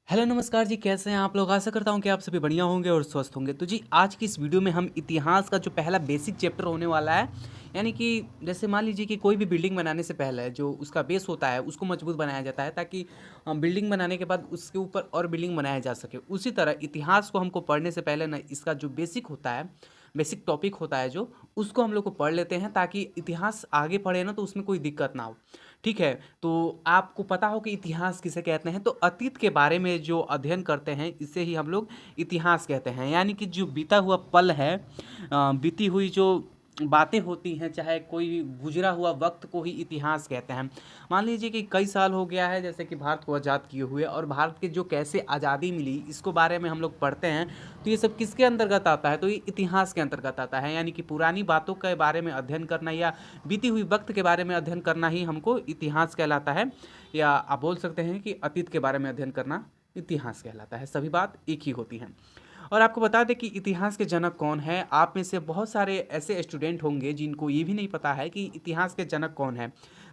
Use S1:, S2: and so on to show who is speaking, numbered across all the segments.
S1: Hello नमस्कार जी, कैसे हैं आप लोग। आशा करता हूँ कि आप सभी बढ़िया होंगे और स्वस्थ होंगे। तो जी आज की इस वीडियो में हम इतिहास का जो पहला बेसिक चैप्टर होने वाला है, यानी कि जैसे मान लीजिए कि कोई भी बिल्डिंग बनाने से पहले जो उसका बेस होता है उसको मजबूत बनाया जाता है, ताकि बिल्डिंग बनाने के बाद उसके ऊपर और बिल्डिंग बनाया जा सके। उसी तरह इतिहास को हमको पढ़ने से पहले ना इसका जो बेसिक होता है, बेसिक टॉपिक होता है जो, उसको हम लोग को पढ़ लेते हैं, ताकि इतिहास आगे पढ़े ना तो उसमें कोई दिक्कत ना हो। ठीक है, तो आपको पता हो कि इतिहास किसे कहते हैं। तो अतीत के बारे में जो अध्ययन करते हैं इसे ही हम लोग इतिहास कहते हैं, यानी कि जो बीता हुआ पल है, बीती हुई जो बातें होती हैं, चाहे कोई गुजरा हुआ वक्त को ही इतिहास कहते हैं। मान लीजिए कि कई साल हो गया है जैसे कि भारत को आज़ाद किए हुए, और भारत के जो कैसे आज़ादी मिली इसको बारे में हम लोग पढ़ते हैं। तो ये सब किसके अंतर्गत आता है, तो ये इतिहास के अंतर्गत आता है, यानी कि पुरानी बातों के बारे में अध्ययन करना या बीती हुई वक्त के बारे में अध्ययन करना ही हमको इतिहास कहलाता है। या आप बोल सकते हैं कि अतीत के बारे में अध्ययन करना इतिहास कहलाता है। सभी बात एक ही होती है। और आपको बता दें कि इतिहास के जनक कौन है। आप में से बहुत सारे ऐसे स्टूडेंट होंगे जिनको ये भी नहीं पता है कि इतिहास के जनक कौन है।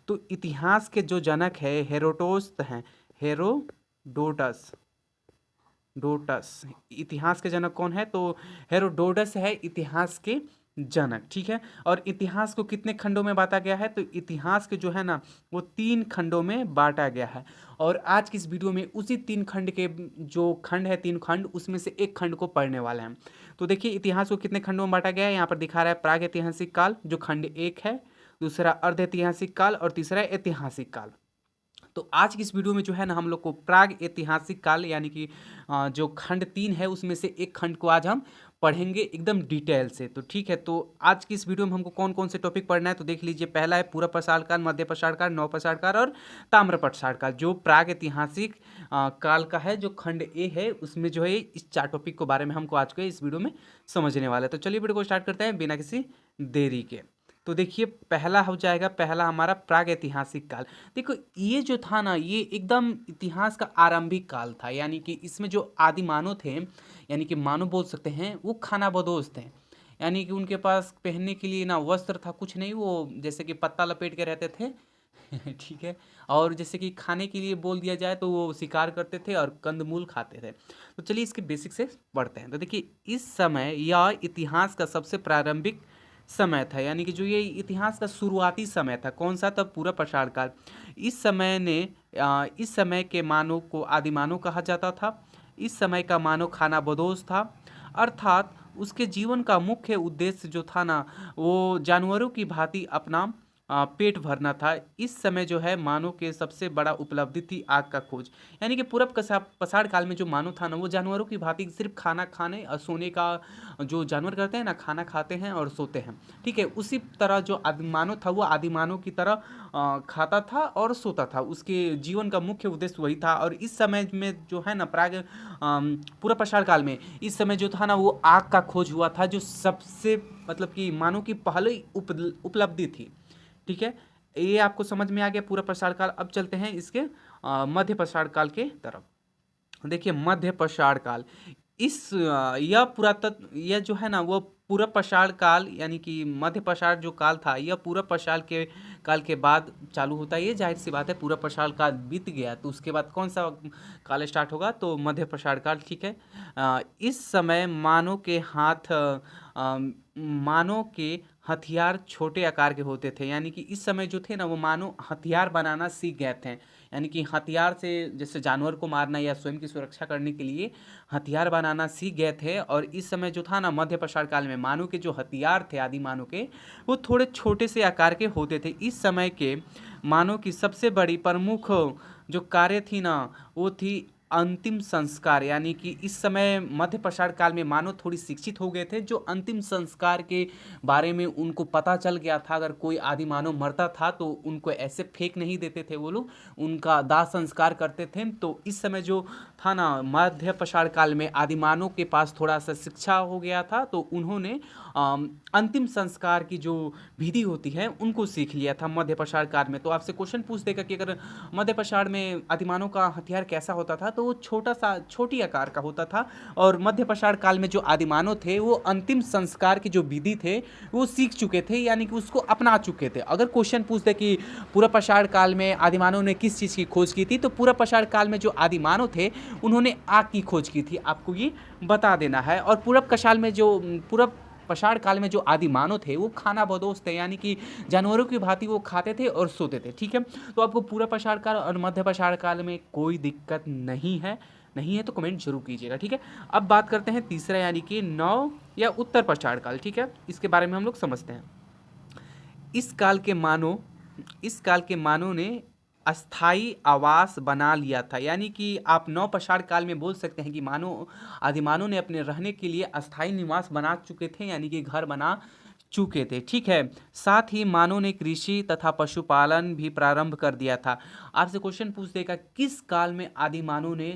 S1: तो इतिहास के जो जनक है हेरोडोटस हैं। हेरोडोटस डोटस इतिहास के जनक कौन है, तो हेरोडोटस है इतिहास के जनक। ठीक है, और इतिहास को कितने खंडों में बांटा गया है, तो इतिहास के जो है ना वो 3 खंडों में बांटा गया है। और आज की इस वीडियो में उसी 3 खंड के जो खंड है, 3 खंड, उसमें से एक खंड को पढ़ने वाले हैं। तो देखिए इतिहास को कितने खंडों में बांटा गया है, यहाँ पर दिखा रहा है प्राग ऐतिहासिक काल जो खंड 1 है, दूसरा अर्ध ऐतिहासिक काल और तीसरा ऐतिहासिक काल। तो आज की इस वीडियो में जो है ना हम लोग को प्राग ऐतिहासिक काल यानी कि जो खंड 3 है उसमें से एक खंड को आज हम पढ़ेंगे एकदम डिटेल से। तो ठीक है, तो आज की इस वीडियो में हमको कौन कौन से टॉपिक पढ़ना है, तो देख लीजिए। पहला है पूर्व पाषाण काल, मध्य पाषाण काल, नव पाषाण काल और ताम्र पाषाण काल। जो प्राग ऐतिहासिक काल का है, जो खंड ए है, उसमें जो है इस 4 टॉपिक के बारे में हमको आज के इस वीडियो में समझने वाला है। तो चलिए वीडियो को स्टार्ट करते हैं बिना किसी देरी के। तो देखिए पहला हो जाएगा, पहला हमारा प्राग ऐतिहासिक काल। देखो ये जो था ना, ये एकदम इतिहास का आरंभिक काल था, यानी कि इसमें जो आदि मानव थे, यानी कि मानव बोल सकते हैं, वो खानाबदोश थे। यानी कि उनके पास पहनने के लिए ना वस्त्र था, कुछ नहीं, वो जैसे कि पत्ता लपेट के रहते थे। ठीक है, और जैसे कि खाने के लिए बोल दिया जाए तो वो शिकार करते थे और कंदमूल खाते थे। तो चलिए इसके बेसिक से पढ़ते हैं। तो देखिए इस समय यह इतिहास का सबसे प्रारंभिक समय था, यानी कि जो ये इतिहास का शुरुआती समय था। कौन सा? तब पूरा पाषाण काल। इस समय के मानव को आदिमानव कहा जाता था। इस समय का मानव खानाबदोश था, अर्थात उसके जीवन का मुख्य उद्देश्य जो था ना वो जानवरों की भांति अपना पेट भरना था। इस समय जो है मानव के सबसे बड़ा उपलब्धि थी आग का खोज। यानी कि पूरब पाषाण काल में जो मानव था ना वो जानवरों की भांति सिर्फ खाना खाने और सोने का, जो जानवर करते हैं ना, खाना खाते हैं और सोते हैं। ठीक है, उसी तरह जो आदिमानव था वो आदिमानव की तरह खाता था और सोता था। उसके जीवन का मुख्य उद्देश्य वही था। और इस समय में जो है ना पूरा पाषाण काल में इस समय जो था ना वो आग का खोज हुआ था, जो सबसे मतलब कि मानव की पहली उपलब्धि थी। ठीक है, ये आपको समझ में आ गया पूरा पाषाण काल। अब चलते हैं इसके मध्य पाषाण काल के तरफ। देखिए मध्य पाषाण काल, यह पुरातत्व, यह जो है ना वो पूरा पाषाण काल, यानी कि मध्य पाषाण जो काल था यह पूरा पाषाण के काल के बाद चालू होता है। ये जाहिर सी बात है, पूरा पाषाण काल बीत गया तो उसके बाद कौन सा काल स्टार्ट होगा, तो मध्य पाषाण काल। ठीक है, इस समय मानव के हथियार छोटे आकार के होते थे। यानी कि इस समय जो थे ना वो मानव हथियार बनाना सीख गए थे। यानी कि हथियार से जैसे जानवर को मारना या स्वयं की सुरक्षा करने के लिए हथियार बनाना सीख गए थे। और इस समय जो था ना मध्य पाषाण काल में मानव के जो हथियार थे, आदि मानव के, वो थोड़े छोटे से आकार के होते थे। इस समय के मानव की सबसे बड़ी प्रमुख जो कार्य थी ना वो थी अंतिम संस्कार। यानी कि इस समय मध्य पाषाण काल में मानव थोड़ी शिक्षित हो गए थे, जो अंतिम संस्कार के बारे में उनको पता चल गया था। अगर कोई आदि मानव मरता था तो उनको ऐसे फेंक नहीं देते थे वो लोग, उनका दाह संस्कार करते थे। तो इस समय जो था ना मध्य पाषाण काल में आदि मानव के पास थोड़ा सा शिक्षा हो गया था, तो उन्होंने अंतिम संस्कार की जो विधि होती है उनको सीख लिया था मध्य पाषाण काल में। तो आपसे क्वेश्चन पूछ देगा कि अगर मध्य पाषाण में आदिमानव का हथियार कैसा होता था, तो तो वो छोटी आकार का होता था। और मध्य पाषाण काल में जो आदिमानव थे वो अंतिम संस्कार की जो विधि थे वो सीख चुके थे, यानी कि उसको अपना चुके थे। अगर क्वेश्चन पूछते कि पूर्व पाषाण काल में आदिमानव ने किस चीज़ की खोज की थी, तो पूर्व पाषाण काल में जो आदिमानव थे उन्होंने आग की खोज की थी, आपको ये बता देना है। और पूर्व पाषाण काल में जो आदि मानव थे वो खाना बदोश थे, यानी कि जानवरों की भांति वो खाते थे और सोते थे। ठीक है, तो आपको पूर्व पाषाण काल और मध्य पाषाण काल में कोई दिक्कत नहीं है तो कमेंट जरूर कीजिएगा। ठीक है, अब बात करते हैं तीसरा, यानी कि नव या उत्तर पाषाण काल। ठीक है, इसके बारे में हम लोग समझते हैं। इस काल के मानव ने अस्थाई आवास बना लिया था, यानी कि आप नव पाषाण काल में बोल सकते हैं कि आदिमानव ने अपने रहने के लिए अस्थाई निवास बना चुके थे, यानी कि घर बना चुके थे। ठीक है, साथ ही मानव ने कृषि तथा पशुपालन भी प्रारंभ कर दिया था। आपसे क्वेश्चन पूछ देगा किस काल में आदिमानव ने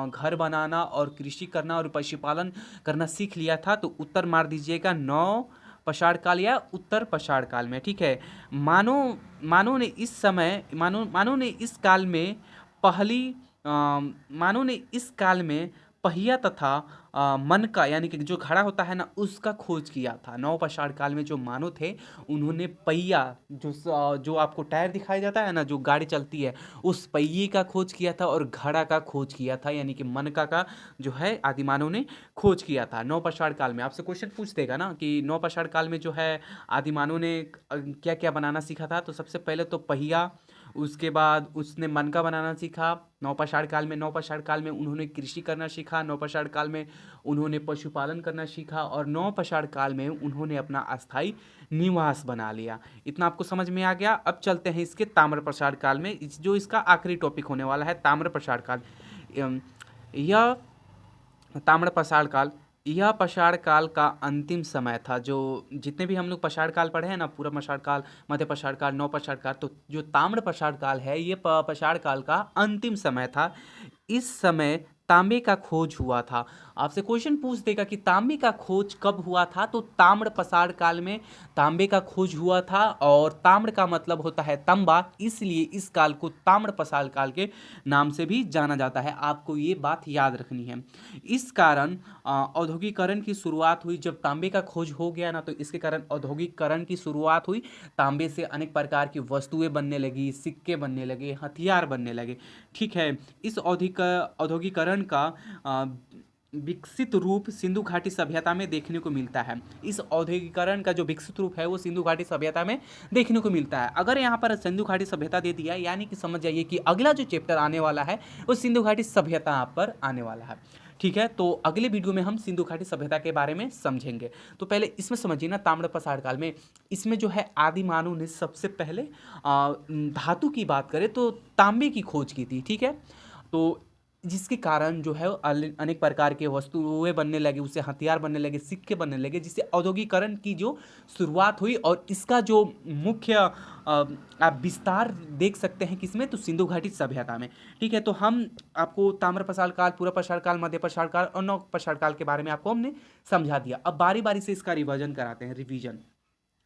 S1: घर बनाना और कृषि करना और पशुपालन करना सीख लिया था, तो उत्तर मार दीजिएगा नव पाषाण काल या उत्तर पाषाण काल में। ठीक है, मानव ने इस काल में पहिया तथा मन का, यानी कि जो घड़ा होता है ना, उसका खोज किया था। नव पाषाण काल में जो मानव थे उन्होंने पहिया, जो आपको टायर दिखाई जाता है ना, जो गाड़ी चलती है, उस पहिए का खोज किया था और घड़ा का खोज किया था, यानी कि मनका का जो है आदिमानव ने खोज किया था नव पाषाण काल में। आपसे क्वेश्चन पूछ देगा ना कि नव पाषाण काल में जो है आदिमानव ने क्या क्या बनाना सीखा था, तो सबसे पहले तो पहिया, उसके बाद उसने मनका बनाना सीखा। नव पाषाण काल में उन्होंने कृषि करना सीखा। नव पाषाण काल में उन्होंने पशुपालन करना सीखा और नव पाषाण काल में उन्होंने अपना अस्थाई निवास बना लिया। इतना आपको समझ में आ गया। अब चलते हैं इसके ताम्र पाषाण काल में, जो इसका आखिरी टॉपिक होने वाला है, ताम्र पाषाण काल। यह ताम्र पाषाण काल यह पाषाण काल का अंतिम समय था। जो जितने भी हम लोग पाषाण काल पढ़े हैं ना, पूर्व पाषाण काल, मध्य पाषाण काल, नव पाषाण काल, तो जो ताम्र पाषाण काल है ये पाषाण काल का अंतिम समय था। इस समय तांबे का खोज हुआ था। आपसे क्वेश्चन पूछ देगा कि तांबे का खोज कब हुआ था, तो ताम्र पाषाण काल में तांबे का खोज हुआ था। और ताम्र का मतलब होता है तांबा, इसलिए इस काल को ताम्र पाषाण काल के नाम से भी जाना जाता है। आपको ये बात याद रखनी है। इस कारण औद्योगिकरण की शुरुआत हुई। जब तांबे का खोज हो गया ना, तो इसके कारण औद्योगिकरण की शुरुआत हुई। तांबे से अनेक प्रकार की वस्तुएं बनने लगी, सिक्के बनने लगे, हथियार बनने लगे। ठीक है, इस औद्योगिकरण का विकसित रूप सिंधु घाटी सभ्यता में देखने को मिलता है। इस औद्योगिकरण का जो विकसित रूप है वो सिंधु घाटी सभ्यता में देखने को मिलता है। अगर यहाँ पर सिंधु घाटी सभ्यता दे दिया, यानी कि समझ जाइए कि अगला जो चैप्टर आने वाला है वो सिंधु घाटी सभ्यता यहाँ पर आने वाला है। ठीक है, तो अगले वीडियो में हम सिंधु घाटी सभ्यता के बारे में समझेंगे। तो पहले इसमें समझिए ना, ताम्र पाषाण काल में इसमें जो है आदि मानव ने सबसे पहले धातु की बात करें तो तांबे की खोज की थी। ठीक है, तो जिसके कारण जो है अनेक प्रकार के वस्तुएं बनने लगे, उससे हथियार बनने लगे, सिक्के बनने लगे, जिससे औद्योगिकरण की जो शुरुआत हुई। और इसका जो मुख्य आप विस्तार देख सकते हैं किसमें, तो सिंधु घाटी सभ्यता में। ठीक है, तो हम आपको ताम्र पाषाण काल, पूर्व पाषाण काल, मध्य पाषाण काल और नव पाषाण काल के बारे में आपको हमने समझा दिया। अब बारी बारी से इसका रिवीजन कराते हैं। रिवीजन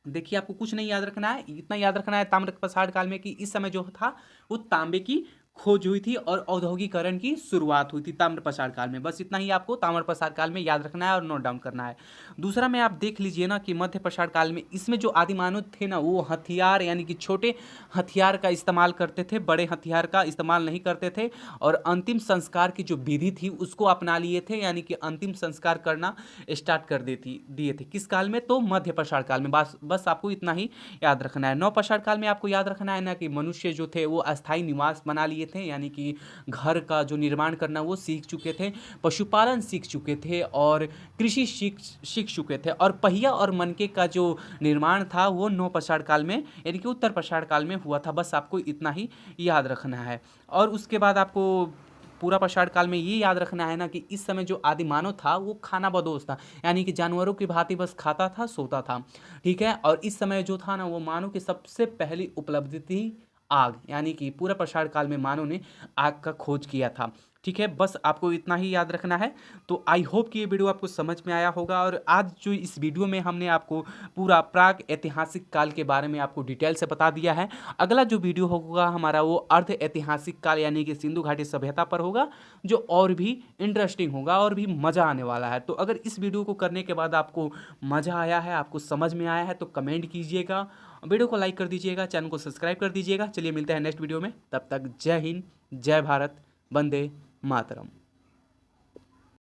S1: देखिए, आपको कुछ नहीं याद रखना है, इतना याद रखना है ताम्र पाषाण काल में कि इस समय जो था वो तांबे की खोज हुई थी और औद्योगिकरण की शुरुआत हुई थी ताम्र पाषाण काल में। बस इतना ही आपको ताम्र पाषाण काल में याद रखना है और नोट डाउन करना है। दूसरा में आप देख लीजिए ना कि मध्य पाषाण काल में इसमें जो आदिमानव थे ना, वो हथियार यानी कि छोटे हथियार का इस्तेमाल करते थे, बड़े हथियार का इस्तेमाल नहीं करते थे। और अंतिम संस्कार की जो विधि थी उसको अपना लिए थे, यानी कि अंतिम संस्कार करना स्टार्ट कर दिए थे। किस काल में, तो मध्य पाषाण काल में। बस आपको इतना ही याद रखना है। नव पाषाण काल में आपको याद रखना है ना कि मनुष्य जो थे वो अस्थायी निवास बना लिए थे, यानी कि घर का जो निर्माण करना वो सीख चुके थे, पशुपालन सीख चुके थे और कृषि सीख चुके थे। और पहिया और मनके का जो निर्माण था वो नव पाषाण काल में यानी कि उत्तर पाषाण काल में हुआ था। बस आपको इतना ही याद रखना है। और उसके बाद आपको पूरा पाषाण काल में ये याद रखना है ना कि इस समय जो आदि मानव था वो खाना बदोश था, यानी कि जानवरों की भांति बस खाता था, सोता था। ठीक है, और इस समय जो था ना वो मानव की सबसे पहली उपलब्धि थी आग, यानी कि पूरा पाषाण काल में मानव ने आग का खोज किया था। ठीक है, बस आपको इतना ही याद रखना है। तो आई होप कि ये वीडियो आपको समझ में आया होगा, और आज जो इस वीडियो में हमने आपको पूरा प्राक ऐतिहासिक काल के बारे में आपको डिटेल से बता दिया है। अगला जो वीडियो होगा हमारा वो अर्ध ऐतिहासिक काल यानी कि सिंधु घाटी सभ्यता पर होगा, जो और भी इंटरेस्टिंग होगा और भी मज़ा आने वाला है। तो अगर इस वीडियो को करने के बाद आपको मज़ा आया है, आपको समझ में आया है, तो कमेंट कीजिएगा, वीडियो को लाइक कर दीजिएगा, चैनल को सब्सक्राइब कर दीजिएगा। चलिए मिलते हैं नेक्स्ट वीडियो में, तब तक जय हिंद, जय भारत, वंदे मातरम।